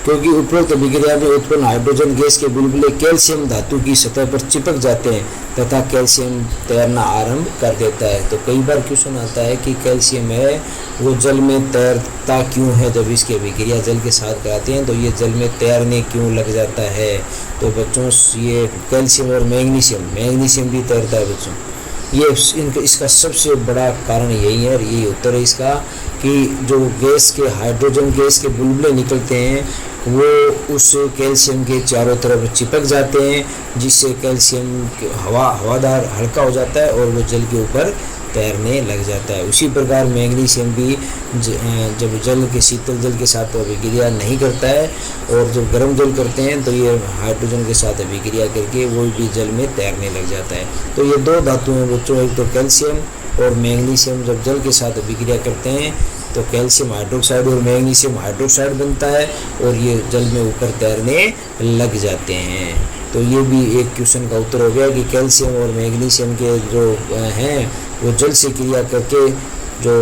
क्योंकि उपरोक्त अभिक्रिया में उत्पन्न हाइड्रोजन गैस के बुलबुले कैल्शियम धातु की सतह पर चिपक जाते हैं तथा कैल्शियम तैरना आरंभ कर देता है। तो कई बार क्वेश्चन आता है कि कैल्शियम है वो जल में तैरता क्यों है, जब इसकी अभिक्रिया जल के साथ कराते हैं तो ये जल में तैरने क्यों लग जाता है। तो बच्चों ये कैल्शियम और मैग्नीशियम भी तैरता है बच्चों, ये इसका सबसे बड़ा कारण यही है, यही उत्तर है इसका, कि जो गैस के हाइड्रोजन गैस के बुलबुले निकलते हैं वो उस कैल्शियम के चारों तरफ चिपक जाते हैं, जिससे कैल्शियम हवादार हल्का हो जाता है और वो जल के ऊपर तैरने लग जाता है। उसी प्रकार मैग्नीशियम भी जब जल के शीतल जल के साथ अभिक्रिया नहीं करता है और जब गर्म जल करते हैं तो ये हाइड्रोजन के साथ अभिक्रिया करके वो भी जल में तैरने लग जाता है। तो ये दो धातु हैं बच्चों, एक तो कैल्शियम और मैग्नीशियम जब जल के साथ अभिक्रिया करते हैं तो कैल्शियम हाइड्रोक्साइड और मैग्नीशियम हाइड्रोक्साइड बनता है और ये जल में ऊपर तैरने लग जाते हैं। तो ये भी एक क्वेश्चन का उत्तर हो गया कि कैल्शियम और मैग्नीशियम के जो हैं वो जल से क्रिया करके जो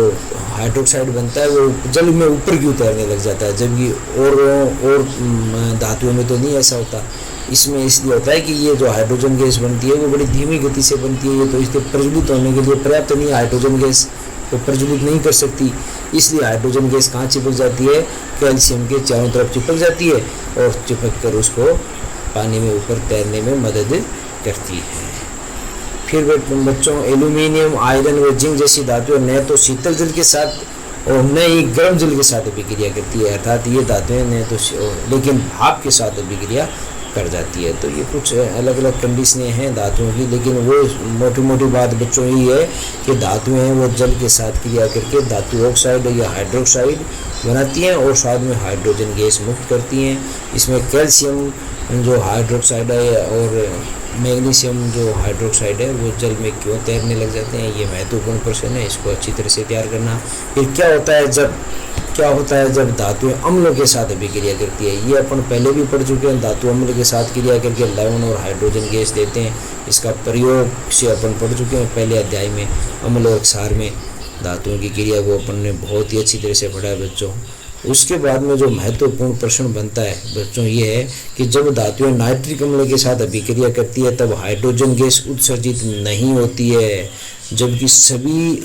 हाइड्रोक्साइड बनता है वो जल में ऊपर क्यों तैरने लग जाता है, जबकि और धातुओं में तो नहीं ऐसा होता। इसमें इसलिए होता है कि ये जो हाइड्रोजन गैस बनती है वो बड़ी धीमी गति से बनती है, ये तो इसके प्रज्वलित होने के लिए पर्याप्त नहीं है, हाइड्रोजन गैस को प्रज्वलित नहीं कर सकती, इसलिए हाइड्रोजन गैस कहाँ चिपक जाती है, कैल्शियम के चारों तरफ चिपक जाती है और चिपक कर उसको पानी में ऊपर तैरने में मदद करती है। फिर बच्चों एल्यूमिनियम, आयरन व जिंक जैसी धातुएं न तो शीतल जल के साथ और न ही गर्म जल के साथ अभिक्रिया करती है, अर्थात ये धातुएं न तो लेकिन भाप के साथ अभिक्रिया कर जाती है। तो ये कुछ अलग अलग कंडीशनें हैं धातुओं की, लेकिन वो मोटी मोटी बात बच्चों यही है कि धातुएं हैं वो जल के साथ क्रिया करके धातु ऑक्साइड या हाइड्रोक्साइड बनाती हैं और साथ में हाइड्रोजन गैस मुक्त करती हैं। इसमें कैल्शियम जो हाइड्रोक्साइड है और मैग्नीशियम जो हाइड्रोक्साइड है वो जल में क्यों तैरने लग जाते हैं, ये महत्वपूर्ण प्रश्न है, इसको अच्छी तरह से तैयार करना। फिर क्या होता है जब धातुएं अम्लों के साथ अभिक्रिया करती है, ये अपन पहले भी पढ़ चुके हैं। धातु अम्ल के साथ क्रिया करके लवण और हाइड्रोजन गैस देते हैं, इसका प्रयोग से अपन पढ़ चुके हैं पहले अध्याय में। अम्ल और क्षार में धातुओं की क्रिया को अपन ने बहुत ही अच्छी तरह से पढ़ा है बच्चों। उसके बाद में जो महत्वपूर्ण प्रश्न बनता है बच्चों ये है कि जब धातुएं नाइट्रिक अम्ल के साथ अभिक्रिया करती है तब हाइड्रोजन गैस उत्सर्जित नहीं होती है, जबकि सभी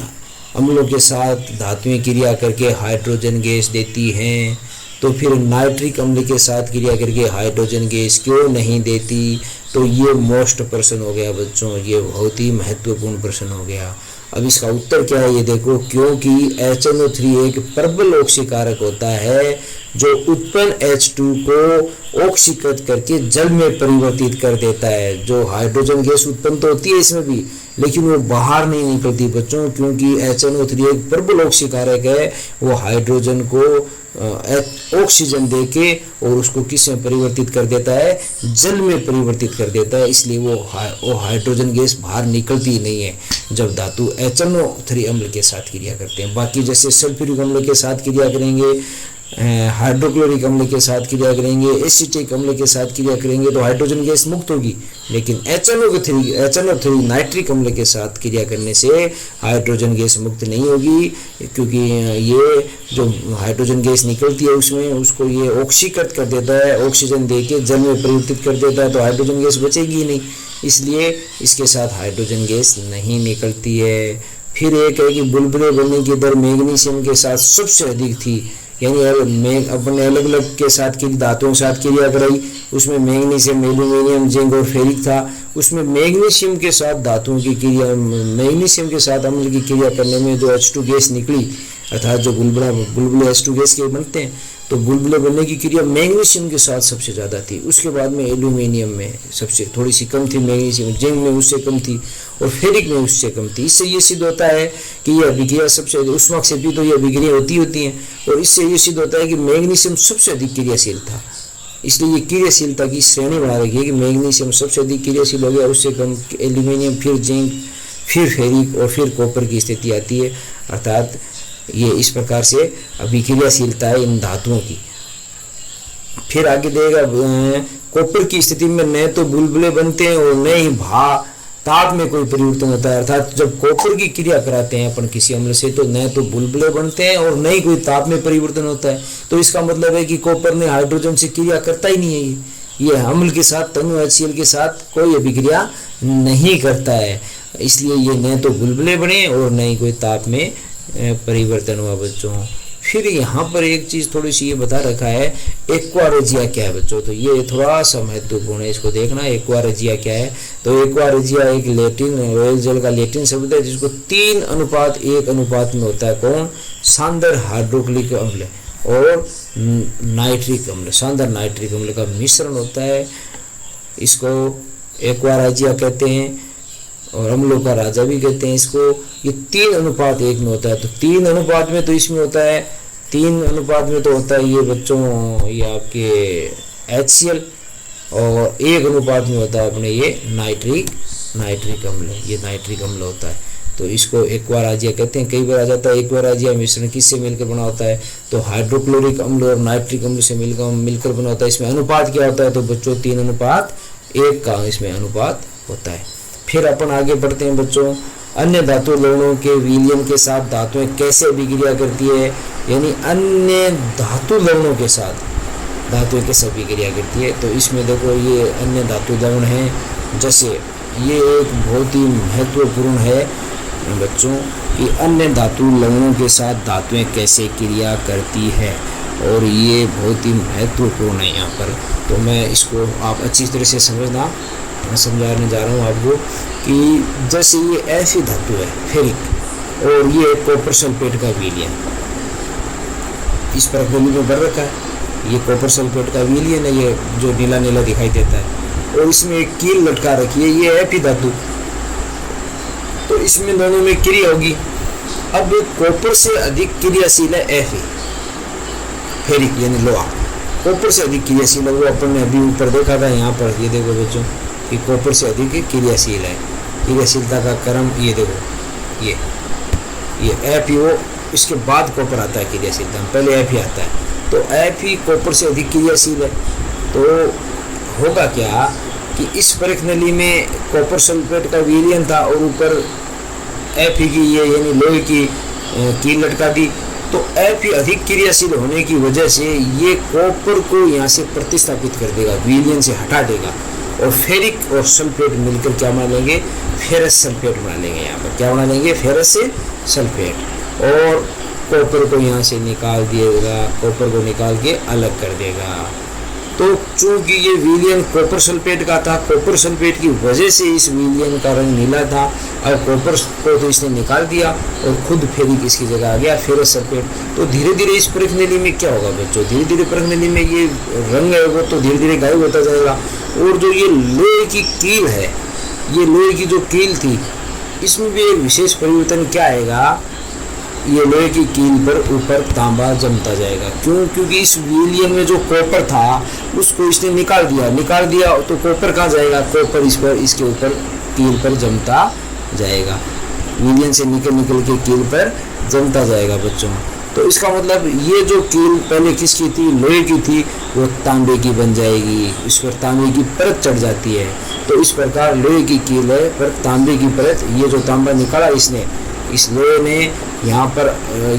अम्लों के साथ धातुएं क्रिया करके हाइड्रोजन गैस देती हैं। तो फिर नाइट्रिक अम्ल के साथ क्रिया करके हाइड्रोजन गैस क्यों नहीं देती। तो ये मोस्ट प्रश्न हो गया बच्चों, ये बहुत ही महत्वपूर्ण प्रश्न हो गया। अब इसका उत्तर क्या है ये देखो, क्योंकि HNO3 एक प्रबल ऑक्सीकारक होता है जो उत्पन्न H2 को ऑक्सीकृत करके जल में परिवर्तित कर देता है। जो हाइड्रोजन गैस उत्पन्न तो होती है इसमें भी, लेकिन वो बाहर नहीं निकलती बच्चों, क्योंकि HNO3 एक प्रबल ऑक्सीकारक है, वो हाइड्रोजन को ऑक्सीजन देके और उसको किस में परिवर्तित कर देता है, जल में परिवर्तित कर देता है, इसलिए वो हाइड्रोजन गैस बाहर निकलती नहीं है जब धातु HNO3 अम्ल के साथ क्रिया करते हैं। बाकी जैसे सल्फ्यूरिक अम्ल के साथ क्रिया करेंगे, हाइड्रोक्लोरिक अम्ल के साथ क्रिया करेंगे, एसिटिक अम्ल के साथ क्रिया करेंगे तो हाइड्रोजन गैस मुक्त होगी, लेकिन HNO3 नाइट्रिक अम्ल के साथ क्रिया करने से हाइड्रोजन गैस मुक्त नहीं होगी, क्योंकि ये जो हाइड्रोजन गैस निकलती है उसमें उसको ये ऑक्सीकृत कर देता है, ऑक्सीजन देके जल में परिवर्तित कर देता है, तो हाइड्रोजन गैस बचेगी नहीं, इसलिए इसके साथ हाइड्रोजन गैस नहीं निकलती है। फिर एक है कि बुलबुले बनने की दर मैग्नीशियम के साथ सबसे अधिक थी, यानी अपने अलग अलग के साथ की धातुओं के साथ क्रिया कराई, उसमें मैग्नीशियम, एल्यूमिनियम, जिंक और फेरिक था। उसमें मैग्नीशियम के साथ धातुओं की क्रिया, मैग्नीशियम के साथ अम्ल की क्रिया करने में जो H2 गैस निकली, अर्थात जो बुलबुले H2 गैस के बनते हैं, तो बुलबुले बनने की क्रिया मैग्नीशियम के साथ सबसे ज़्यादा थी। उसके बाद में एल्यूमिनियम में सबसे थोड़ी सी कम थी, मैग्नीशियम, जिंक में उससे कम थी और फेरिक में उससे कम थी। इससे ये सिद्ध होता है कि यह अभिक्रिया सबसे ऊष्माक्षेपी तो ये अभिक्रिया होती हैं, और इससे ये सिद्ध होता है कि मैग्नीशियम सबसे अधिक क्रियाशील था। इसलिए ये क्रियाशीलता की श्रेणी बना रखी है कि मैग्नीशियम सबसे अधिक क्रियाशील हो गया, उससे कम एल्यूमिनियम, फिर जिंक, फिर फेरिक और फिर कॉपर की स्थिति आती है। अर्थात ये इस प्रकार से अभिक्रियाशीलता है इन धातुओं की। फिर आगे देगा कॉपर की स्थिति में न तो बुलबुले बनते हैं और न ही ताप में कोई परिवर्तन होता है। अर्थात जब कॉपर की क्रिया कराते हैं अपन किसी अम्ल से, तो न तो बुलबुले बनते हैं और न ही कोई ताप में परिवर्तन होता है। तो इसका मतलब है कि कॉपर ने हाइड्रोजन से क्रिया करता ही नहीं है। ये अम्ल के साथ, तनु HCl के साथ कोई अभिक्रिया नहीं करता है, इसलिए ये न तो बुलबुले बने और न ही कोई ताप में परिवर्तन हुआ बच्चों। फिर यहाँ पर एक चीज़ थोड़ी सी ये बता रखा है, एक्वारेजिया क्या है बच्चों, तो ये थोड़ा सा महत्वपूर्ण है, इसको देखना। एक्वारेजिया क्या है, तो एक्वारेजिया एक लैटिन, रॉयल जल का लैटिन शब्द है, जिसको 3:1 अनुपात में होता है। कौन? सांद्र हाइड्रोक्लिक अम्ल और नाइट्रिक अम्ल, सांद्र नाइट्रिक अम्ल का मिश्रण होता है, इसको एक्वारेजिया कहते हैं और अम्लों का राजा भी कहते हैं इसको। ये 3:1 में होता है। तो 3 अनुपात में तो इसमें होता है, 3 अनुपात में तो होता है ये बच्चों, ये आपके HCl, और 1 अनुपात में होता है अपने ये नाइट्रिक अम्ल, ये नाइट्रिक अम्ल होता है। तो इसको एक्वारेजिया कहते हैं। कई बार आ जाता है एक्वारेजिया मिश्रण किससे मिलकर बना होता है, तो हाइड्रोक्लोरिक अम्ल और नाइट्रिक अम्ल से मिलकर बना होता है। इसमें अनुपात क्या होता है, तो बच्चों 3:1 का इसमें अनुपात होता है। फिर अपन आगे बढ़ते हैं बच्चों, अन्य धातु लवणों के विलयन के साथ धातुएं कैसे अभिक्रिया करती है, यानी अन्य धातु लवणों के साथ धातुएं कैसे अभिक्रिया करती है। तो इसमें देखो ये अन्य धातु लवण हैं, जैसे ये एक बहुत ही महत्वपूर्ण है बच्चों कि अन्य धातु लवणों के साथ धातुएं कैसे क्रिया करती है, और ये बहुत ही महत्वपूर्ण है यहाँ पर। तो मैं इसको आप अच्छी तरह से समझना, मैं समझाने जा रहा हूँ आपको कि जैसे ये ऐसी धातु है फेरिक, और ये कॉपर सल्फेट का विलयन इस प्रकृति में बढ़ रखा है। ये कॉपर सल्फेट का विलयन है, ये जो नीला नीला दिखाई देता है, और इसमें एक कील लटका रखी है, ये Fe धातु। तो इसमें दोनों में क्रिया होगी। अब कॉपर से अधिक क्रियाशील है Fe, फेरिक यानी लोहा, कॉपर से अधिक क्रियाशील है। वो अपन ने अभी ऊपर देखा था, यहाँ पर ये देखो बच्चों कि कॉपर से अधिक क्रियाशील है। क्रियाशीलता का क्रम ये देखो, ये FeO, इसके बाद कॉपर आता है क्रियाशीलता में, पहले Fe आता है। तो Fe कॉपर से अधिक क्रियाशील है। तो होगा क्या कि इस परख नली में कॉपर सल्फेट का विलयन था और ऊपर Fe की ये यानी लोहे की कील लटका दी। तो Fe अधिक क्रियाशील होने की वजह से ये कॉपर को यहाँ से प्रतिस्थापित कर देगा, विलयन से हटा देगा, और फेरिक और सल्फेट मिलकर क्या बना लेंगे, फेरस सल्फेट बना लेंगे। यहाँ पर क्या बना लेंगे, फेरस से सल्फेट, और कॉपर को यहाँ से निकाल दिएगा, कॉपर को निकाल के अलग कर देगा। तो चूंकि ये विलयन कॉपर सल्फेट का था, कॉपर सल्फेट की वजह से इस विलयन का रंग नीला था। और कॉपर को तो इसने निकाल दिया और खुद फेरिक इसकी जगह आ गया, फेरस सल्फेट। तो धीरे धीरे इस परख नली में क्या होगा बच्चों, धीरे धीरे परख नली में ये रंग है वो तो धीरे धीरे गायब होता जाएगा। और जो ये लोहे की कील है, ये लोहे की जो कील थी, इसमें भी एक विशेष परिवर्तन क्या आएगा, ये लोहे की कील पर ऊपर तांबा जमता जाएगा। क्यों? क्योंकि इस विलयन में जो कॉपर था उसको इसने निकाल दिया, तो कॉपर कहाँ जाएगा, कॉपर इस पर, इसके ऊपर कील पर जमता जाएगा, विलयन से निकल के कील पर जमता जाएगा बच्चों। तो इसका मतलब ये जो कील पहले किसकी थी, लोहे की थी, वो तांबे की बन जाएगी, इस पर तांबे की परत चढ़ जाती है। तो इस प्रकार लोहे की कील है पर तांबे की परत, ये जो तांबा निकाला इसने, इस लोहे ने यहाँ पर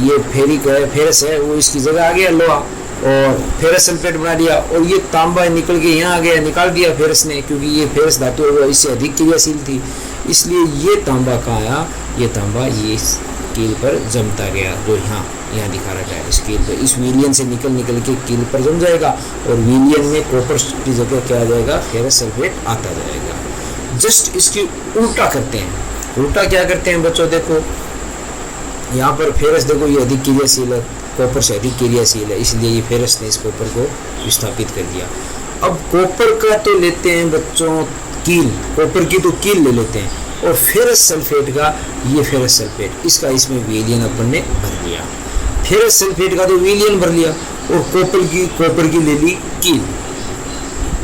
ये फेरिक है, फेरस है, वो इसकी जगह आ गया लोहा, और फेरस सल्फेट बना दिया, और ये तांबा निकल के यहाँ आ गया, निकाल दिया फेरस ने, क्योंकि ये फेरस धातु है इससे अधिक क्रियाशील थी, इसलिए ये तांबा कहाँ आया, ये तांबा ये कील पर जमता गया, जो यहाँ यहाँ दिखा रखा है स्केल पे, इस विलियन से निकल के कील पर जम जाएगा और विलियन में कॉपर की जगह क्या आ जाएगा, फेरस सल्फेट आता जाएगा। जस्ट इसकी उल्टा करते हैं। उल्टा क्या करते हैं बच्चों, देखो यहाँ पर फेरस देखो ये अधिक क्रियाशील है, कॉपर से अधिक क्रियाशील है, इसलिए ये फेरस ने इस कॉपर को विस्थापित कर दिया। अब कॉपर का तो लेते हैं बच्चों कील, कॉपर की तो कील ले लेते हैं, और फेरस सल्फेट का ये फेरस सल्फेट, इसका इसमें विलियन अपन ने भर लिया। फेरस सल्फेट का तो विलियन भर लिया और कॉपर की ले ली कील।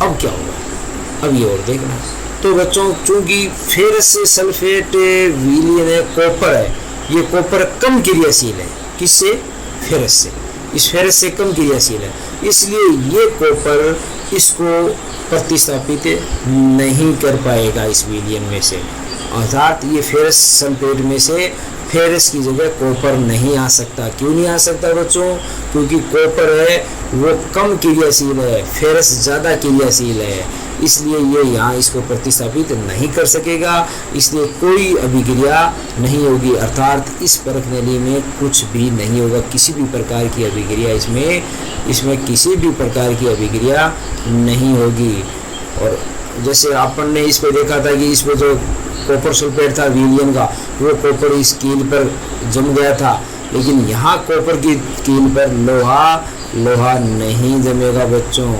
अब क्या होगा, अब ये और देखना। तो बच्चों चूंकि फेरस सल्फेट विलियन है, कॉपर है, ये कॉपर कम क्रियाशील है, किससे, फेरस से, इस फेरस से कम क्रियाशील है, इसलिए ये कॉपर इसको प्रतिस्थापित नहीं कर पाएगा इस विलियन में से, अर्थात ये फेरस सल्फेट में से फेरस की जगह कॉपर नहीं आ सकता। क्यों नहीं आ सकता बच्चों, क्योंकि कॉपर है वो कम क्रियाशील है, फेरस ज़्यादा क्रियाशील है, इसलिए ये यहाँ इसको प्रतिस्थापित नहीं कर सकेगा, इसलिए कोई अभिक्रिया नहीं होगी, अर्थात इस परख नली में कुछ भी नहीं होगा, किसी भी प्रकार की अभिक्रिया इसमें किसी भी प्रकार की अभिक्रिया नहीं होगी। और जैसे अपन ने इस पे देखा था कि इसमें जो कॉपर सल्फेट था विलियन का, वो कॉपर इस कील पर जम गया था, लेकिन यहाँ कॉपर की कील पर लोहा नहीं जमेगा बच्चों,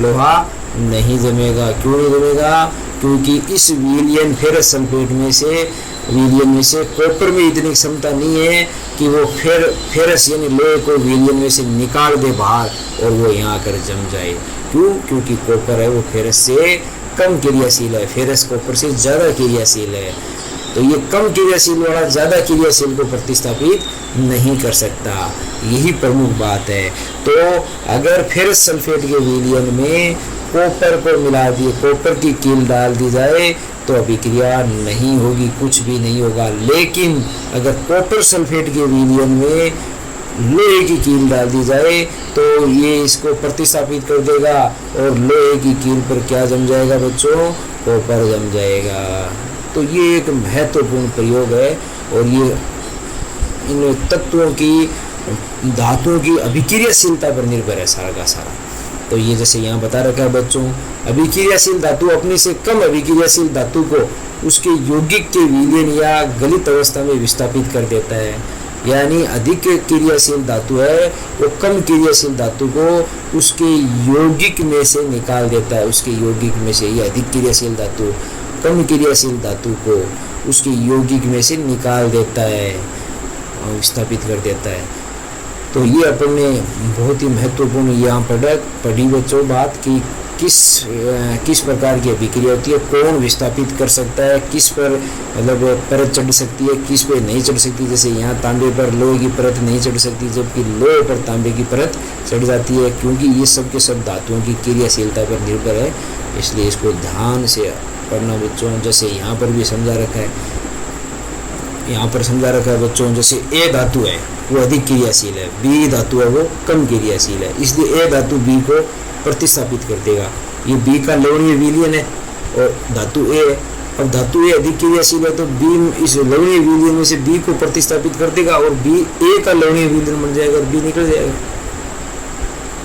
लोहा नहीं जमेगा। क्यों नहीं जमेगा, क्योंकि इस विलियन फेरस सल्फेट में से कॉपर में इतनी क्षमता नहीं है कि वो फेरस यानी लोहे को विलियन में से निकाल दे बाहर और वो यहाँ आकर जम जाए। क्यों, क्योंकि कॉपर है वो फेरस से कम क्रियाशील है, फेरस कॉपर से ज़्यादा क्रियाशील है, तो ये कम क्रियाशील वाला ज़्यादा क्रियाशील को प्रतिस्थापित नहीं कर सकता, यही प्रमुख बात है। तो अगर फेरस सल्फेट के विलियन में कॉपर को मिला दिए, कॉपर की कील डाल दी जाए तो अभिक्रिया नहीं होगी, कुछ भी नहीं होगा। लेकिन अगर कॉपर सल्फेट के विलियन में लोहे की कील डाल दी जाए तो ये इसको प्रतिस्थापित कर देगा और लोहे की कील पर क्या जम जाएगा बच्चों, कॉपर जम जाएगा। तो ये एक महत्वपूर्ण प्रयोग है और ये इन तत्वों की, धातुओं की अभिक्रियाशीलता पर निर्भर है सारा का सारा। तो ये जैसे यहाँ बता रखा है बच्चों, अभिक्रियाशील धातु अपने से कम अभिक्रियाशील धातु को उसके यौगिक के विलयन या गलित अवस्था में विस्थापित कर देता है। यानी अधिक क्रियाशील धातु है वो कम क्रियाशील धातु को उसके यौगिक में से निकाल देता है, उसके यौगिक में से। ये अधिक क्रियाशील धातु कम क्रियाशील धातु को उसके यौगिक में से निकाल देता है और विस्थापित कर देता है। तो ये अपन ने बहुत ही महत्वपूर्ण यहाँ पढ़ी बच्चों बात कि किस प्रकार की अभिक्रिया होती है, कौन विस्थापित कर सकता है, किस पर मतलब परत चढ़ सकती है, किस पे नहीं चढ़ सकती। जैसे यहाँ तांबे पर लोहे की परत नहीं चढ़ सकती, जबकि लोहे पर तांबे की परत चढ़ जाती है, क्योंकि ये सब के सब धातुओं की क्रियाशीलता पर निर्भर है। इसलिए इसको ध्यान से पढ़ना बच्चों। जैसे यहाँ पर भी समझा रखा है, यहाँ पर समझा रखा है बच्चों, जैसे ए धातु है वो अधिक क्रियाशील है, बी धातु है वो कम क्रियाशील है, इसलिए ए धातु बी को प्रतिस्थापित कर देगा। ये बी का लवणीय विलयन है और धातु ए है। अब धातु ए अधिक क्रियाशील है तो बी इस लवणीय विलयन में से बी को प्रतिस्थापित कर देगा और बी ए का लवणीय विलयन बन जाएगा और बी निकल जाएगा।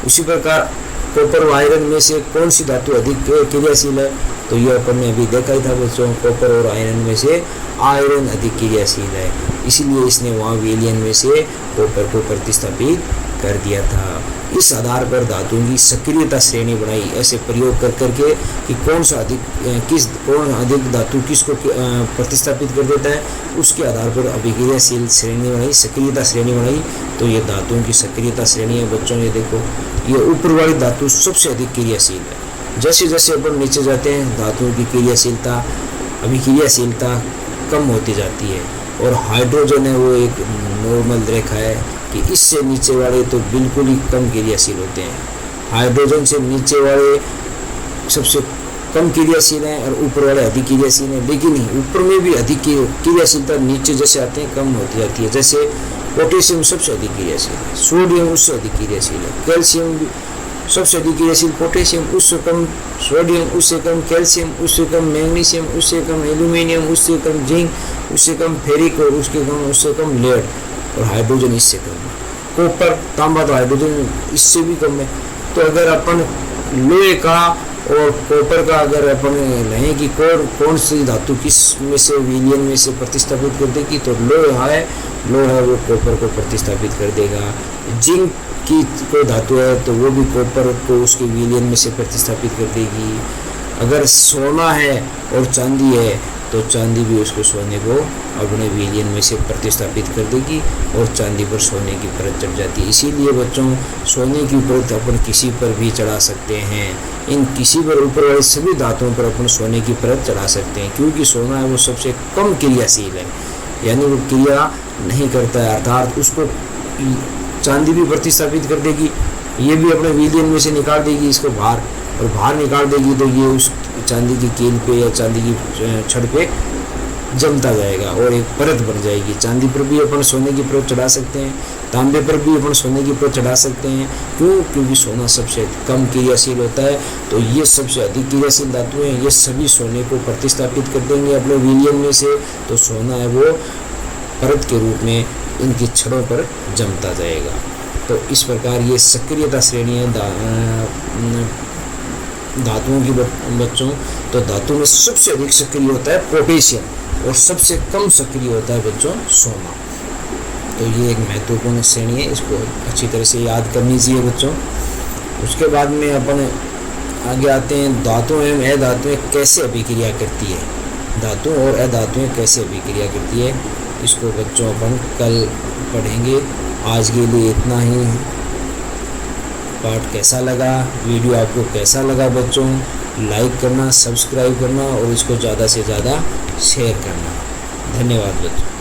उसी प्रकार कॉपर व आयरन में से कौन सी धातु अधिक क्रियाशील है, तो ये अपन ने अभी देखा ही था बच्चों, कॉपर और आयरन में से आयरन अधिक क्रियाशील है, इसीलिए इसने वहाँ विलयन में से कॉपर को प्रतिस्थापित कर दिया था। इस आधार पर धातुओं की सक्रियता श्रेणी बनाई, ऐसे प्रयोग कर करके कि कौन अधिक धातु किसको प्रतिस्थापित कर देता है, उसके आधार पर अभिक्रियाशील श्रेणी बनाई, सक्रियता श्रेणी बनाई। तो ये धातुओं की सक्रियता श्रेणी है बच्चों। ये देखो, ये ऊपर वाली धातु सबसे अधिक क्रियाशील है। जैसे जैसे अपन नीचे जाते हैं धातुओं की क्रियाशीलता, अभिक्रियाशीलता कम होती जाती है। और हाइड्रोजन है वो एक नॉर्मल रेखा है कि इससे नीचे वाले तो बिल्कुल ही कम क्रियाशील होते हैं। हाइड्रोजन से नीचे वाले सबसे कम क्रियाशील हैं और ऊपर वाले अधिक क्रियाशील हैं, लेकिन ऊपर में भी अधिक क्रियाशीलता नीचे जैसे आते हैं कम होती जाती है। जैसे पोटेशियम सबसे अधिक क्रियाशील है, सोडियम उससे अधिक क्रियाशील है, कैल्शियम सबसे अधिक क्रियाशील पोटेशियम, उससे कम सोडियम, उससे कम कैल्शियम, उससे कम मैग्नीशियम, उससे कम एल्यूमिनियम, उससे कम जिंक, उससे कम फेरिक और उससे कम लेड, और हाइड्रोजन इससे कम। कॉपर, तांबा तो हाइड्रोजन इससे भी कम है। तो अगर अपन लोहे का और कॉपर का अगर अपन लें कि कौन सी धातु किस में से विलयन में से प्रतिस्थापित कर देगी, तो लोहा है वो कॉपर को प्रतिस्थापित कर देगा। जिंक की कोई धातु है तो वो भी कॉपर को उसके विलयन में से प्रतिस्थापित कर देगी। अगर सोना है और चांदी है तो चांदी भी उसको सोने को अपने विलयन में से प्रतिस्थापित कर देगी और चांदी पर सोने की परत चढ़ जाती है। इसीलिए बच्चों सोने की परत अपन किसी पर भी चढ़ा सकते हैं। इन किसी पर ऊपर वाले सभी धातुओं पर अपन सोने की परत चढ़ा सकते हैं, क्योंकि सोना है वो सबसे कम क्रियाशील है, यानी वो क्रिया नहीं करता है, अर्थात उसको चांदी भी प्रतिस्थापित कर देगी, ये भी अपने विलयन में से निकाल देगी इसको बाहर, और बाहर निकाल देगी तो ये उस चांदी की कील पे या चांदी की छड़ पे जमता जाएगा और एक परत बन जाएगी। चांदी पर भी अपन सोने की परत चढ़ा सकते हैं, तांबे पर भी अपन सोने की परत चढ़ा सकते हैं। क्यों? क्योंकि सोना सबसे कम क्रियाशील होता है, तो ये सबसे अधिक क्रियाशील धातु हैं, ये सभी सोने को प्रतिस्थापित कर देंगे अपने विलयन में से, तो सोना है वो परत के रूप में इनकी छड़ों पर जमता जाएगा। तो इस प्रकार ये सक्रियता श्रेणी है धातुओं की बच्चों। तो धातु में सबसे अधिक सक्रिय होता है पोटेशियम और सबसे कम सक्रिय होता है बच्चों सोना। तो ये एक महत्वपूर्ण श्रेणी है, इसको अच्छी तरह से याद करनी चाहिए बच्चों। उसके बाद में अपन आगे आते हैं, धातुएं एवं अधातुएं कैसे अभिक्रिया करती है। धातु और अधातुएं कैसे अभिक्रिया करती है, इसको बच्चों अपन कल पढ़ेंगे। आज के लिए इतना ही। पाठ कैसा लगा, वीडियो आपको कैसा लगा बच्चों, लाइक करना, सब्सक्राइब करना और इसको ज़्यादा से ज़्यादा शेयर करना। धन्यवाद बच्चों।